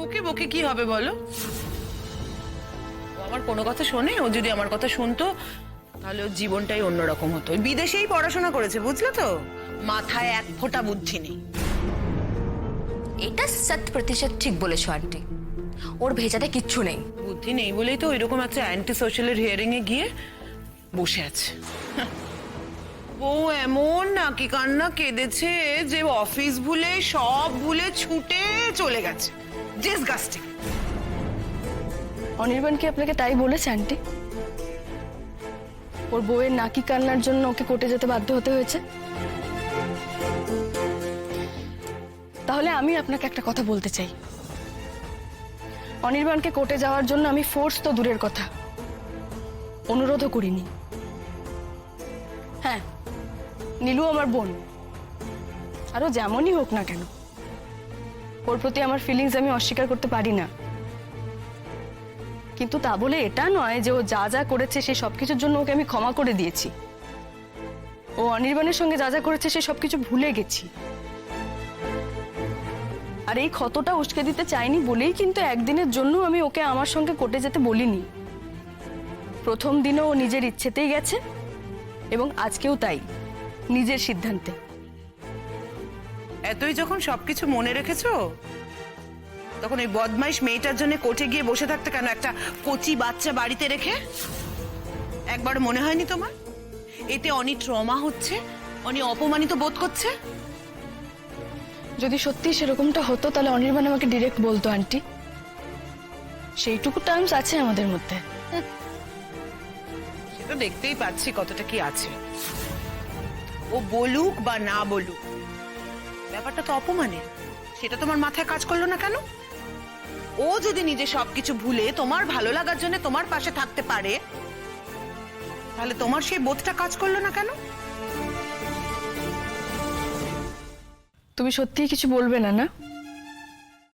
বকে বকে কি হবে বলো? ও আমার কোনো কথা শোনে? ও যদি আমার কথা শুনতো তাহলে ওর জীবনটাই অন্যরকম হতো। ওই বিদেশেই পড়াশোনা করেছে, বুঝলে তো? মাথায় এক ফোঁটা বুদ্ধি নেই। এটা 100% ঠিক বলেছো আন্টি। ওর ভেজাতে কিচ্ছু নেই। বুদ্ধি নেই বলেই তো ওইরকম একটা অ্যান্টি সোশ্যালের হিয়ারিং এ গিয়ে বসে আছে। ও এমন নাকি কান্না কেঁদেছে যে অফিস ভুলে সব ভুলে ছুটে চলে গেছে। ডিসগাস্টিং। অনির্বাণ কি আপনাকে তাই বলেছে আন্টি? ওর বউয়ের নাকি কান্নার জন্য ওকে কোর্টে যেতে বাধ্য হতে হয়েছে? তাহলে আমি আপনাকে একটা কথা বলতে চাই। অনির্বাণকে কোর্টে যাওয়ার জন্য আমি ফোর্স তো দূরের কথা, অনুরোধও করিনি। হ্যাঁ, নীলু আমার বোন, আরো যেমনই হোক না কেন ওর প্রতি আমার ফিলিংস আমি অস্বীকার করতে পারি না। কিন্তু তা বলে এটা নয় যে ও যা যা করেছে সে সবকিছুর জন্য ওকে আমি ক্ষমা করে দিয়েছি। ও অনির্বাণের সঙ্গে যা যা করেছে সে সবকিছু ভুলে গেছি। আর এই ক্ষতটা উস্কে দিতে চাইনি বলেই কিন্তু একদিনের জন্য আমি ওকে আমার সঙ্গে কোর্টে যেতে বলিনি। প্রথম দিনও ও নিজের ইচ্ছেতেই গেছে এবং আজকেও তাই, নিজের সিদ্ধান্তে। এতই যখন সবকিছু মনে রেখেছো তখন ওই বদমাইশ মেয়েটার জন্য কোর্টে গিয়ে বসে থাকতে কেন? একটা কচি বাচ্চা বাড়িতে রেখে একবার মনে হয়নি তোমার এতে অনি ট্রমা হচ্ছে, অনি অপমানিত বোধ করছে? যদি সত্যি সেরকমটা হতো তাহলে অনির্বাণ আমাকে ডিরেক্ট বলতো আন্টি। সেইটুকু টার্মস আছে আমাদের মধ্যে। সেটা দেখতেই পাচ্ছি কতটা কি আছে। ও বলুক বা না বলুক, ব্যাপারটা তো অপমানের। সেটা তোমার মাথায় কাজ করলো না কেন? ও যদি নিজে সবকিছু ভুলে তোমার ভালো লাগার জন্য তোমার পাশে থাকতে পারে তাহলে তোমার সেই বোধটা কাজ করলো না কেন? তুমি সত্যিই কিছু বলবে না, না?